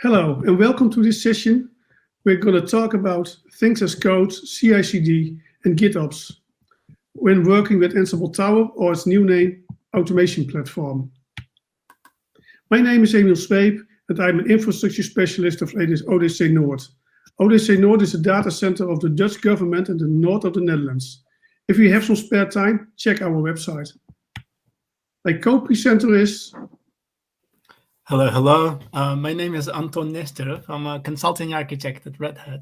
Hello and welcome to this session. We're going to talk about things as code, CI/CD and GitOps when working with Ansible Tower, or its new name, Automation Platform. My name is Emil Zweep and I'm an infrastructure specialist of ODC-Noord. ODC-Noord is a data center of the Dutch government in the north of the Netherlands. If you have some spare time, check our website. My co-presenter is... Hello. My name is Anton Nesterov. I'm a consulting architect at Red Hat.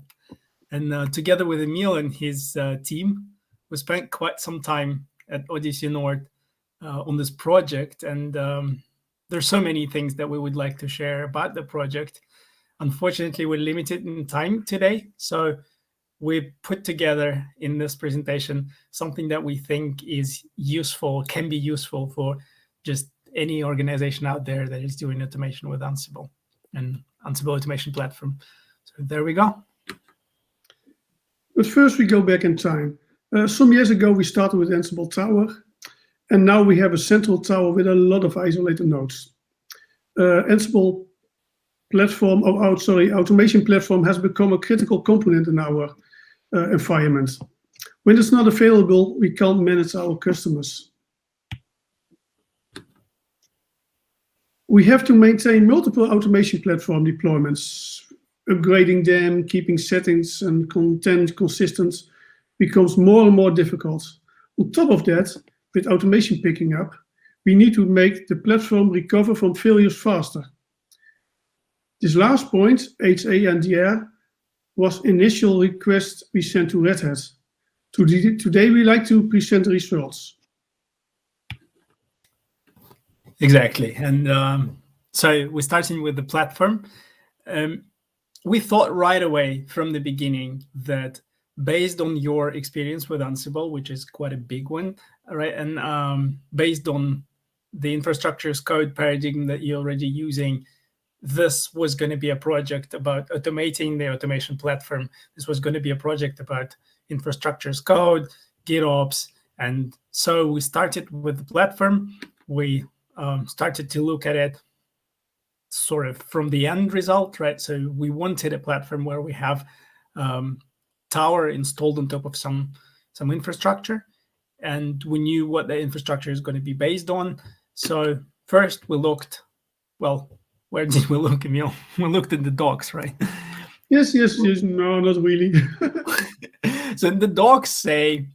And together with Emil and his team, we spent quite some time at ODC-Noord on this project. And there's so many things that we would like to share about the project. Unfortunately, we're limited in time today. So we put together in this presentation something that we think is useful, can be useful for just any organization out there that is doing automation with Ansible and Ansible Automation Platform. So there we go. But first we go back in time. Some years ago we started with Ansible Tower, and now we have a central tower with a lot of isolated nodes. Ansible Platform, Automation Platform has become a critical component in our environment. When it's not available, we can't manage our customers. We have to maintain multiple automation platform deployments. Upgrading them, keeping settings and content consistent becomes more and more difficult. On top of that, with automation picking up, we need to make the platform recover from failures faster. This last point, HA&DR, was initial request we sent to Red Hat. Today we like to present the results. Exactly. And so we're starting with the platform. We thought right away from the beginning that based on your experience with Ansible, which is quite a big one, right? And based on the infrastructure as code paradigm that you're already using, this was going to be a project about automating the automation platform. This was going to be a project about infrastructure as code, GitOps. And so we started with the platform. We started to look at it sort of from the end result, right? So we wanted a platform where we have Tower installed on top of some infrastructure, and we knew what the infrastructure is going to be based on. So first we looked, well, where did we look, Emil? We looked in the docs, right? Yes. No, not really. So the docs say,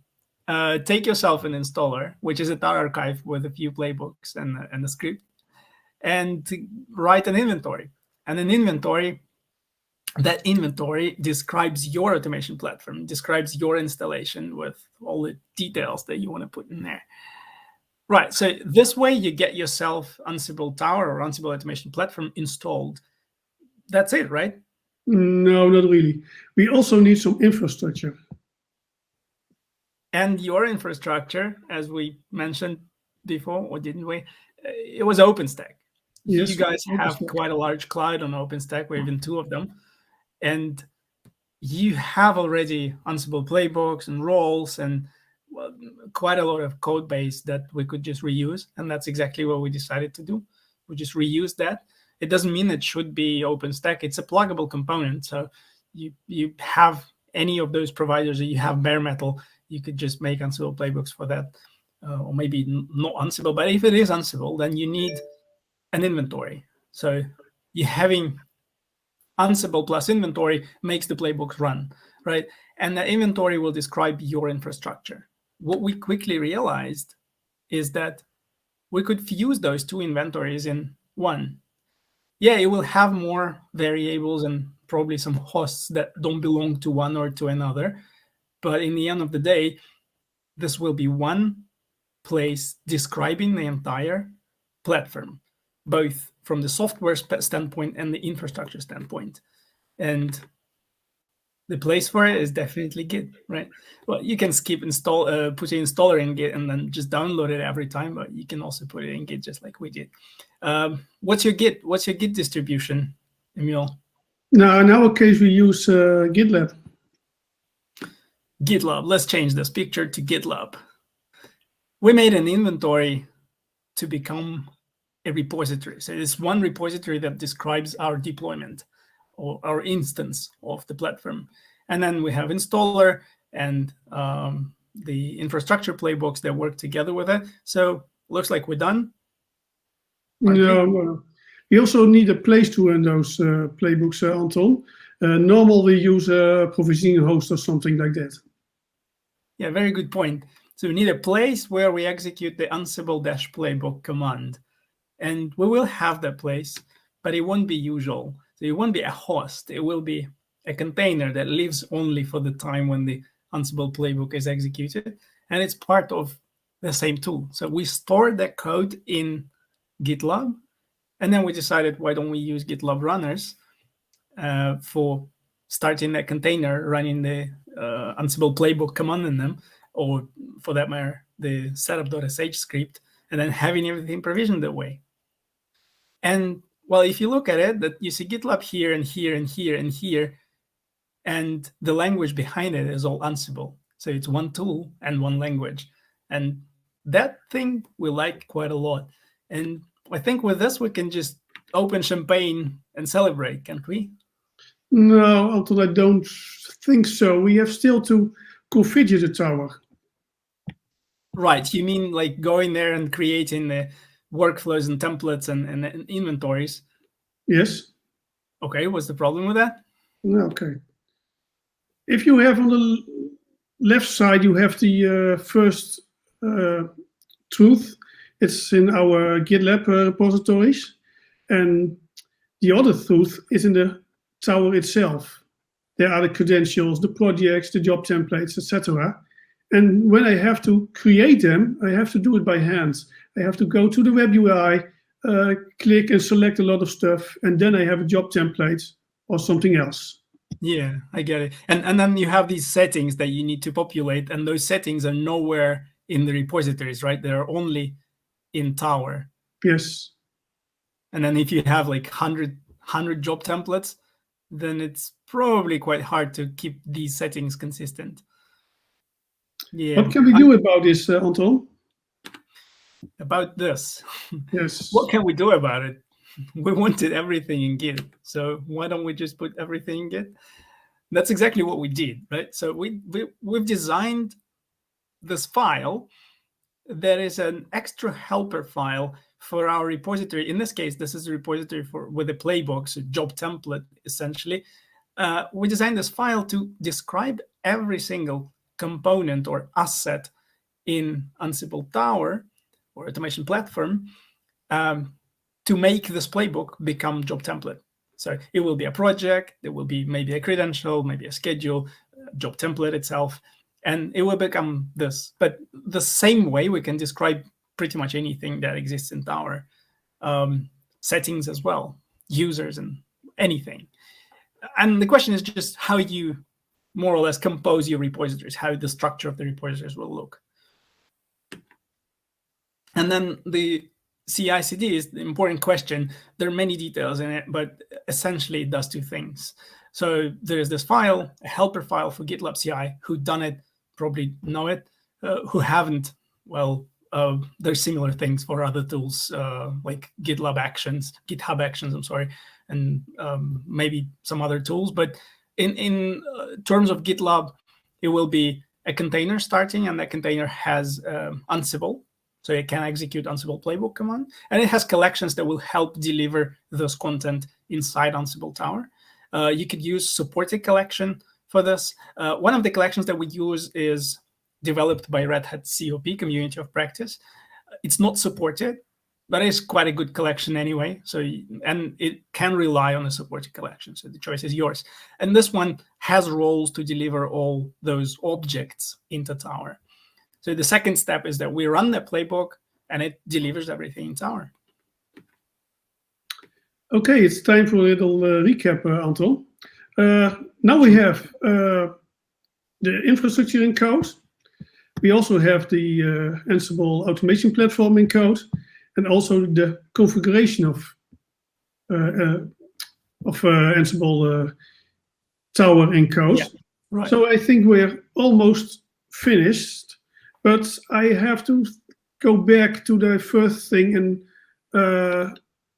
take yourself an installer, which is a tar archive with a few playbooks and a script, and write an inventory. And that inventory describes your automation platform, describes your installation with all the details that you want to put in there. Right, so this way you get yourself Ansible Tower or Ansible Automation Platform installed. That's it, right? No, not really. We also need some infrastructure. And your infrastructure, as we mentioned before, or didn't we? It was OpenStack. Yes, you guys have quite a large cloud on OpenStack. We're even two of them. And you have already Ansible playbooks and roles and quite a lot of code base that we could just reuse. And that's exactly what we decided to do. We just reuse that. It doesn't mean it should be OpenStack. It's a pluggable component. So you have any of those providers, or you have bare metal, you could just make Ansible playbooks for that, or maybe not Ansible. But if it is Ansible, then you need an inventory. So you having Ansible plus inventory makes the playbooks run, right? And the inventory will describe your infrastructure. What we quickly realized is that we could fuse those two inventories in one. Yeah, it will have more variables and probably some hosts that don't belong to one or to another. But in the end of the day, this will be one place describing the entire platform, both from the software standpoint and the infrastructure standpoint. And the place for it is definitely Git, right? Well, you can skip put the installer in Git and then just download it every time, but you can also put it in Git just like we did. What's your Git distribution, Emil? Now, in our case, we use GitLab. GitLab. Let's change this picture to GitLab. We made an inventory to become a repository. So it's one repository that describes our deployment. or our instance of the platform. And then we have installer and the infrastructure playbooks that work together with it. So looks like we're done. No, we also need a place to run those playbooks, Anton. Normally we use a provisioning host or something like that. Yeah, very good point. So we need a place where we execute the Ansible-playbook command. And we will have that place, but it won't be usual. So it won't be a host. It will be a container that lives only for the time when the Ansible playbook is executed. And it's part of the same tool. So we store that code in GitLab. And then we decided, why don't we use GitLab runners for starting that container, running the Ansible playbook command in them, or for that matter, the setup.sh script, and then having everything provisioned that way. And well, if you look at it, that you see GitLab here and here and here and here, and the language behind it is all Ansible. So it's one tool and one language. And that thing we like quite a lot. And I think with this, we can just open champagne and celebrate, can't we? No, Anton, I don't think so. We have still to configure the tower. Right. You mean like going there and creating the workflows and templates and inventories? Yes. Okay. What's the problem with that? Okay. If you have on the left side, you have the first truth. It's in our GitLab repositories. And the other truth is in the tower itself. There are the credentials, the projects, the job templates, etc. And when I have to create them, I have to do it by hand. I have to go to the web UI, click and select a lot of stuff, and then I have a job template or something else. Yeah, I get it. And then you have these settings that you need to populate, and those settings are nowhere in the repositories, right? They're only in Tower. Yes. And then if you have like 100 job templates, then it's probably quite hard to keep these settings consistent. Yeah. What can we do about this, Anton? About this? Yes. What can we do about it? We wanted everything in Git, so why don't we just put everything in Git? That's exactly what we did, right? So we've designed this file that is an extra helper file for our repository. In this case, this is a repository with a playbook, so job template, essentially. We designed this file to describe every single component or asset in Ansible Tower or Automation Platform to make this playbook become job template. So it will be a project, there will be maybe a credential, maybe a schedule, job template itself, and it will become this. But the same way we can describe pretty much anything that exists in Tower, settings as well, users and anything. And the question is just how you more or less compose your repositories, how the structure of the repositories will look. And then the CI/CD is the important question. There are many details in it, but essentially it does two things. So there's this file, a helper file for GitLab CI. Who done it probably know it. Who haven't, well, there's similar things for other tools like GitHub Actions, I'm sorry, and maybe some other tools. But in terms of GitLab, it will be a container starting, and that container has Ansible. So it can execute Ansible playbook command, and it has collections that will help deliver this content inside Ansible Tower. You could use supported collection for this. One of the collections that we use is developed by Red Hat COP, Community of Practice. It's not supported, but it's quite a good collection anyway. So, and it can rely on a supported collection. So the choice is yours. And this one has roles to deliver all those objects into Tower. So the second step is that we run the playbook and it delivers everything in Tower. Okay, it's time for a little recap, Anton. Now we have the infrastructure in code. We also have the Ansible Automation Platform in code, and also the configuration of Ansible Tower in code. Yeah, right. So I think we're almost finished. But I have to go back to the first thing, and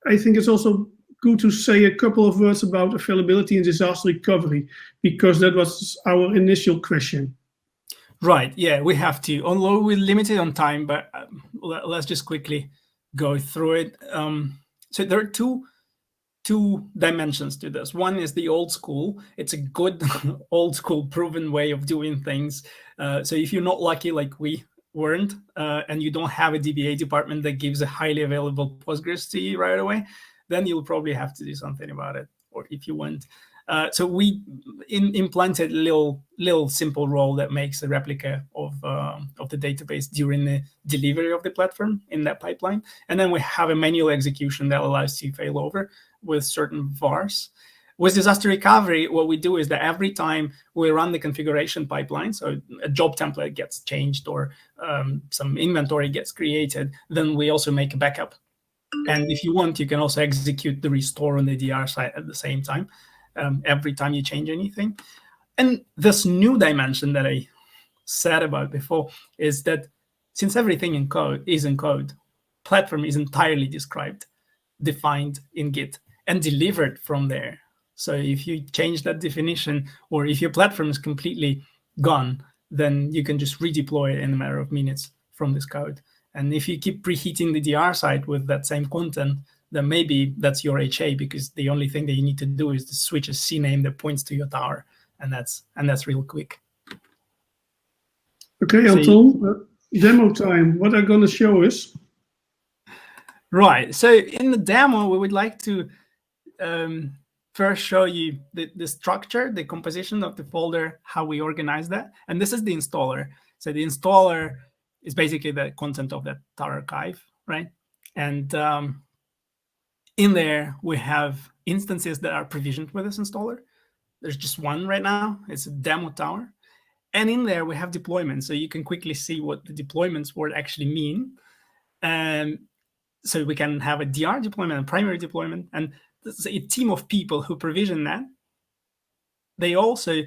I think it's also good to say a couple of words about availability and disaster recovery, because that was our initial question. Right, yeah, we have to. Although we're limited on time, but let's just quickly go through it. So there are two dimensions to this. One is the old school. It's a good old school proven way of doing things. So if you're not lucky like we weren't, and you don't have a DBA department that gives a highly available Postgres to you right away, then you'll probably have to do something about it. Or if you want, so we implanted a little simple role that makes a replica of the database during the delivery of the platform in that pipeline. And then we have a manual execution that allows you to fail over with certain vars. With disaster recovery, what we do is that every time we run the configuration pipeline, so a job template gets changed or some inventory gets created, then we also make a backup. And if you want, you can also execute the restore on the DR side at the same time, every time you change anything. And this new dimension that I said about before is that since everything is in code, platform is entirely described, defined in Git, and delivered from there. So if you change that definition, or if your platform is completely gone, then you can just redeploy it in a matter of minutes from this code. And if you keep preheating the DR side with that same content, then maybe that's your HA, because the only thing that you need to do is to switch a CNAME that points to your tower, and that's real quick. Okay, Anton, demo time. What I'm going to show us. Right. So in the demo, we would like to first show you the structure, the composition of the folder, how we organize that. And this is the installer. So the installer is basically the content of that tower archive, right? And in there, we have instances that are provisioned with this installer. There's just one right now. It's a demo tower. And in there, we have deployments. So you can quickly see what the deployments word actually mean. So we can have a DR deployment, a primary deployment, and a team of people who provision that. They also,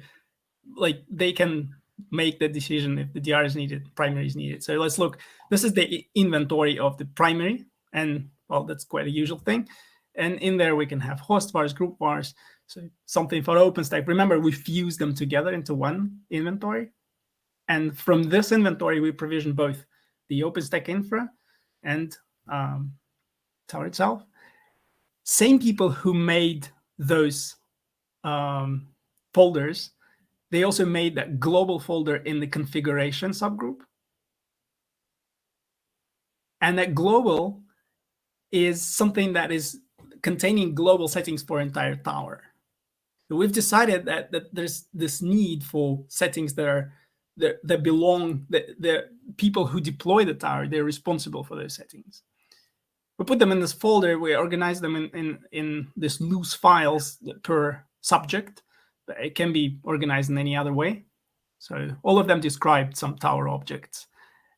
they can make the decision if the DR is needed, primary is needed. So let's look. This is the inventory of the primary, and well, that's quite a usual thing. And in there, we can have host vars, group vars, so something for OpenStack. Remember, we fuse them together into one inventory. And from this inventory, we provision both the OpenStack infra and Tower itself. Same people who made those folders, they also made that global folder in the configuration subgroup. And that global is something that is containing global settings for entire tower. So we've decided that there's this need for settings that belong, the people who deploy the tower, they're responsible for those settings. We put them in this folder, we organize them in this loose files per subject, but it can be organized in any other way. So all of them describe some tower objects.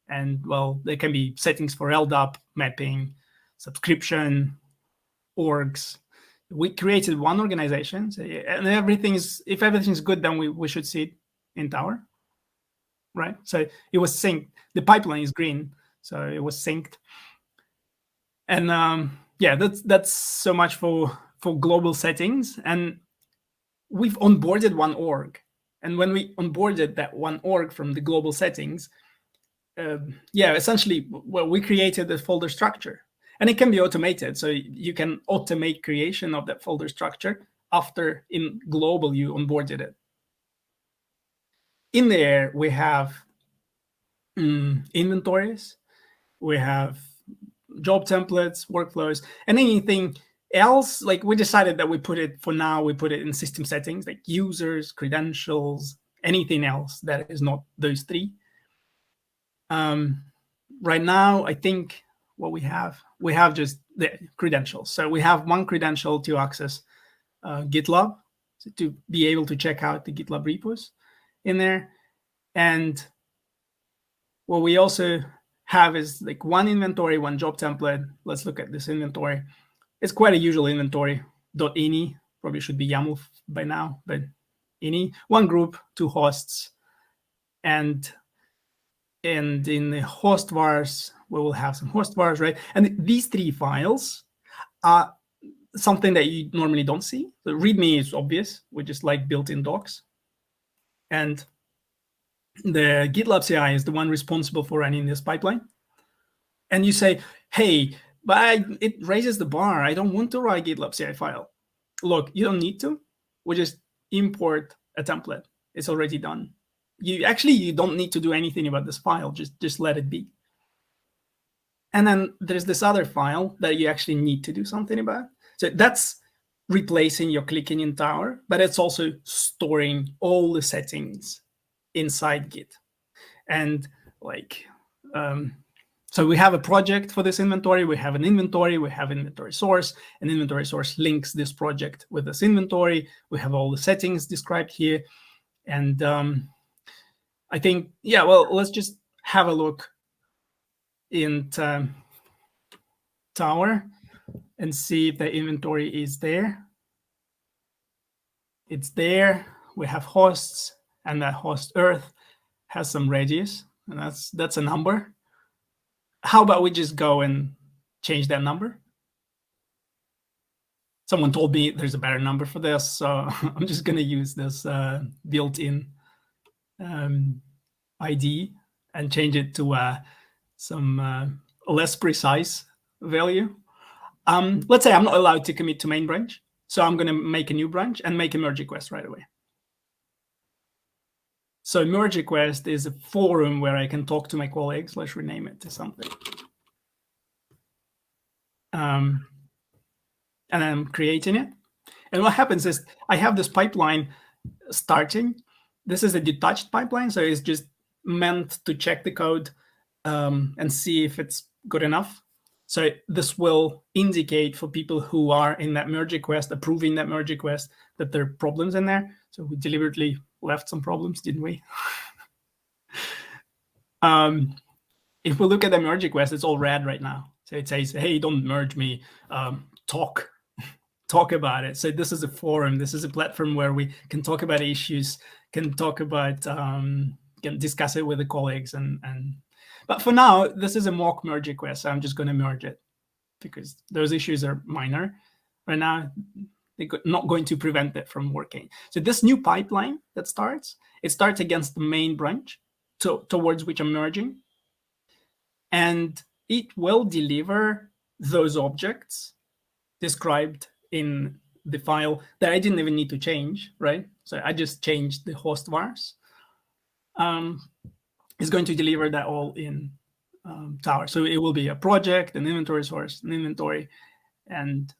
And well, there can be settings for LDAP, mapping, subscription, orgs. We created one organization, and if everything's good, then we should see it in Tower, right? So it was synced. The pipeline is green, so it was synced. And yeah, that's so much for global settings. And we've onboarded one org, and when we onboarded that one org from the global settings, essentially, well, we created the folder structure. And it can be automated, so you can automate creation of that folder structure after in global you onboarded it. In there, we have inventories, we have job templates, workflows, and anything else. Like we decided that we put it in system settings, like users, credentials, anything else that is not those three. Right now, I think what we have just the credentials. So we have one credential to access GitLab, so to be able to check out the GitLab repos in there. And what we also have is like one inventory, one job template. Let's look at this inventory. It's quite a usual inventory. .ini, probably should be YAML by now, but ini, one group, two hosts. And in the host vars, we will have some host vars, right? And these three files are something that you normally don't see. The README is obvious, which is like built-in docs. And the GitLab CI is the one responsible for running this pipeline. And you say, hey, but it raises the bar. I don't want to write GitLab CI file. Look, you don't need to. We just import a template. It's already done. You don't need to do anything about this file. Just let it be. And then there's this other file that you actually need to do something about. So that's replacing your clicking in Tower, but it's also storing all the settings inside Git. And so we have a project for this inventory. We have an inventory. We have inventory source. An inventory source links this project with this inventory. We have all the settings described here. And I think, yeah, well, let's just have a look in Tower and see if the inventory is there. It's there. We have hosts, and that host earth has some radius, and that's a number. How about we just go and change that number? Someone told me there's a better number for this, so I'm just going to use this built-in ID and change it to some less precise value. Let's say I'm not allowed to commit to main branch, so I'm going to make a new branch and make a merge request right away. So merge request is a forum where I can talk to my colleagues. Let's rename it to something. And I'm creating it. And what happens is I have this pipeline starting. This is a detached pipeline, so it's just meant to check the code and see if it's good enough. So this will indicate for people who are in that merge request, approving that merge request, that there are problems in there. So we deliberately left some problems, didn't we? If we look at the merge request, it's all red right now. So it says, hey, don't merge me, talk about it. So this is a forum. This is a platform where we can talk about issues, can talk about, can discuss it with the colleagues. But for now, this is a mock merge request. So I'm just going to merge it because those issues are minor. Right now, they're not going to prevent it from working. So this new pipeline that starts, it starts against the main branch towards which I'm merging. And it will deliver those objects described in the file that I didn't even need to change, right? So I just changed the host vars. It's going to deliver that all in Tower. So it will be a project, an inventory source, an inventory, and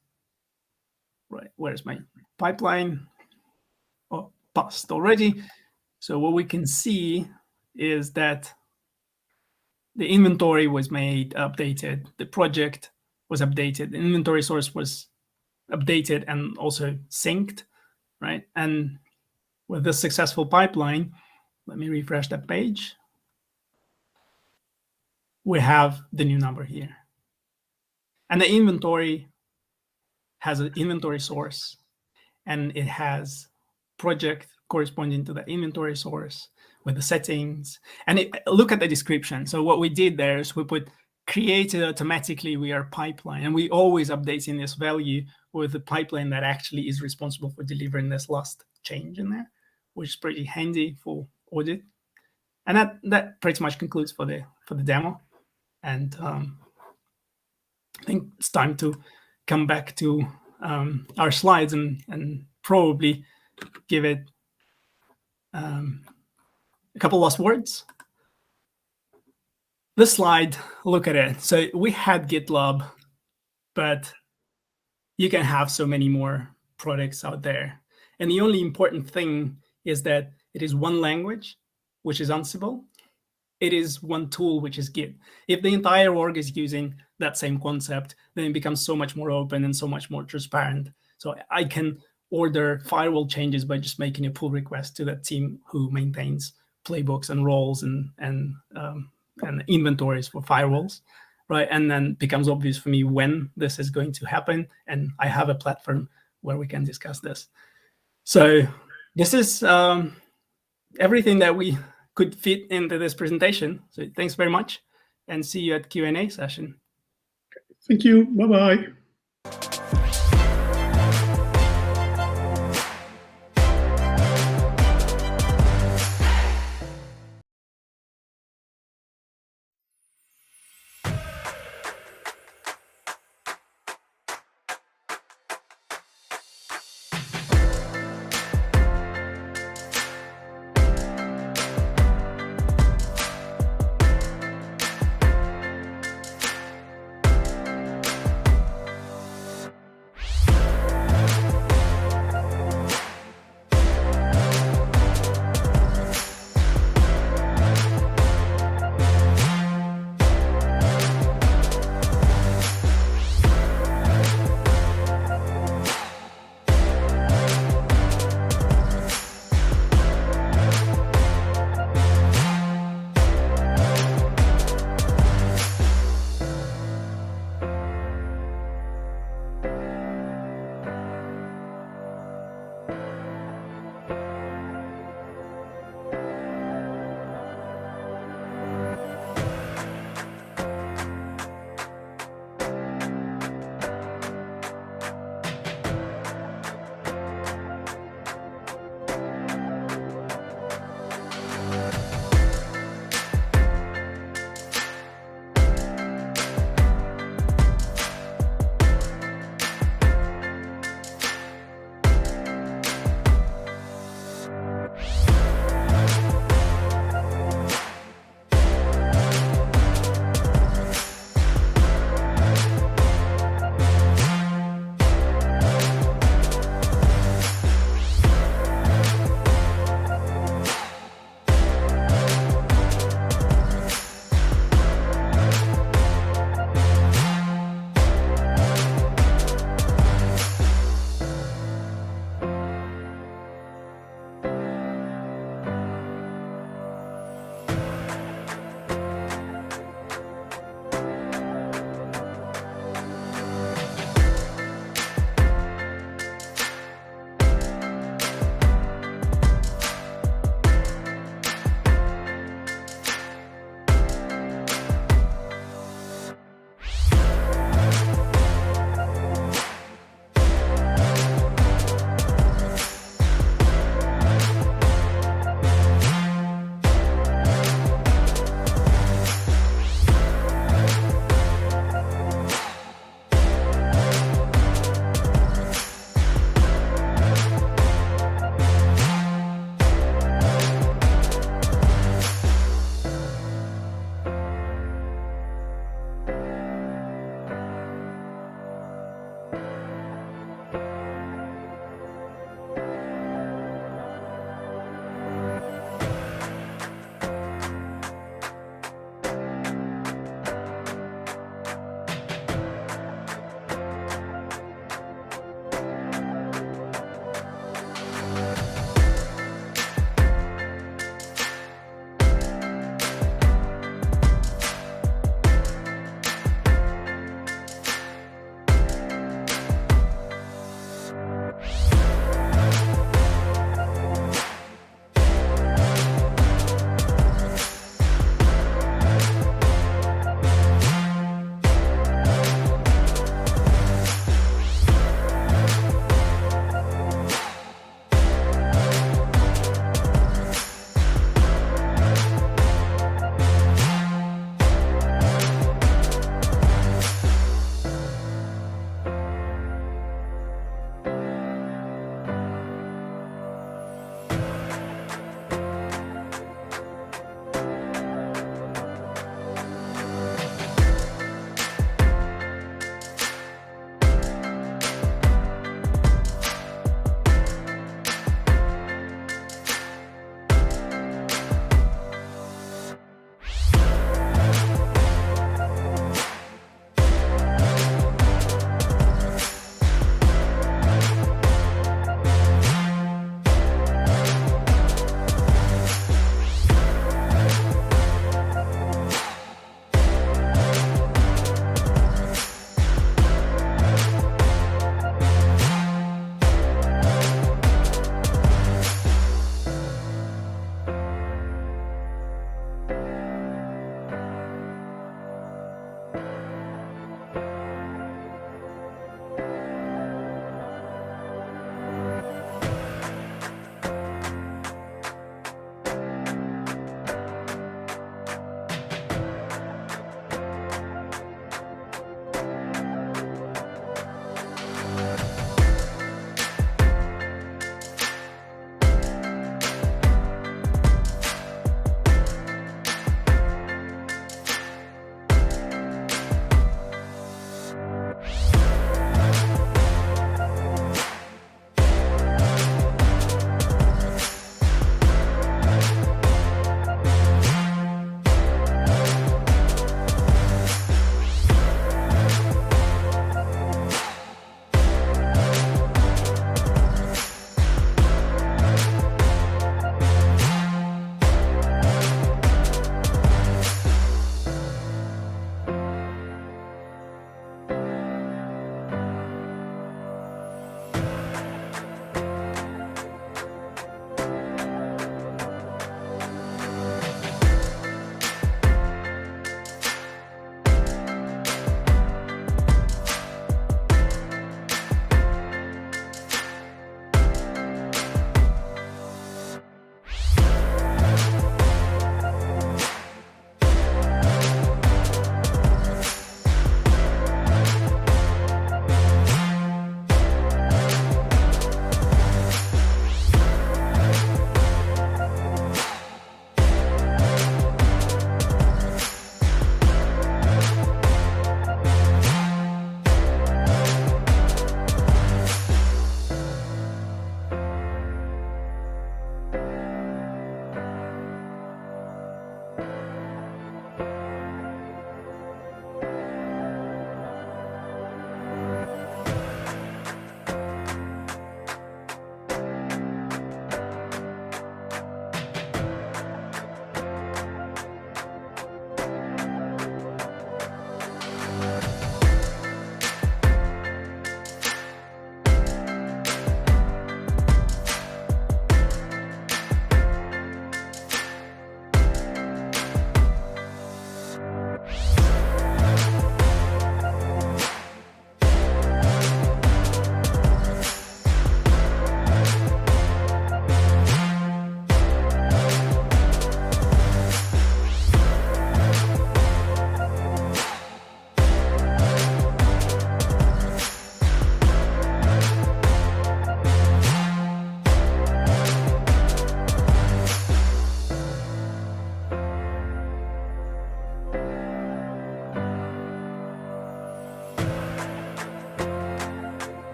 right, where's my pipeline? Oh, passed already. So what we can see is that the inventory was made, updated, the project was updated, the inventory source was updated and also synced, right? And with this successful pipeline, let me refresh that page. We have the new number here. And the inventory has an inventory source, and it has project corresponding to the inventory source with the settings. And look at the description. So what we did there is we put created automatically with our pipeline, and we always updating this value with the pipeline that actually is responsible for delivering this last change in there, which is pretty handy for audit. And that pretty much concludes for the demo. And I think it's time to come back to our slides and probably give it a couple last words. This slide, look at it. So we had GitLab, but you can have so many more products out there. And the only important thing is that it is one language, which is Ansible. It is one tool, which is Git. If the entire org is using that same concept, then it becomes so much more open and so much more transparent. So I can order firewall changes by just making a pull request to that team who maintains playbooks and roles and inventories for firewalls, right? And then it becomes obvious for me when this is going to happen. And I have a platform where we can discuss this. So this is everything that we could fit into this presentation. So thanks very much, and see you at Q&A session. Thank you. Bye-bye.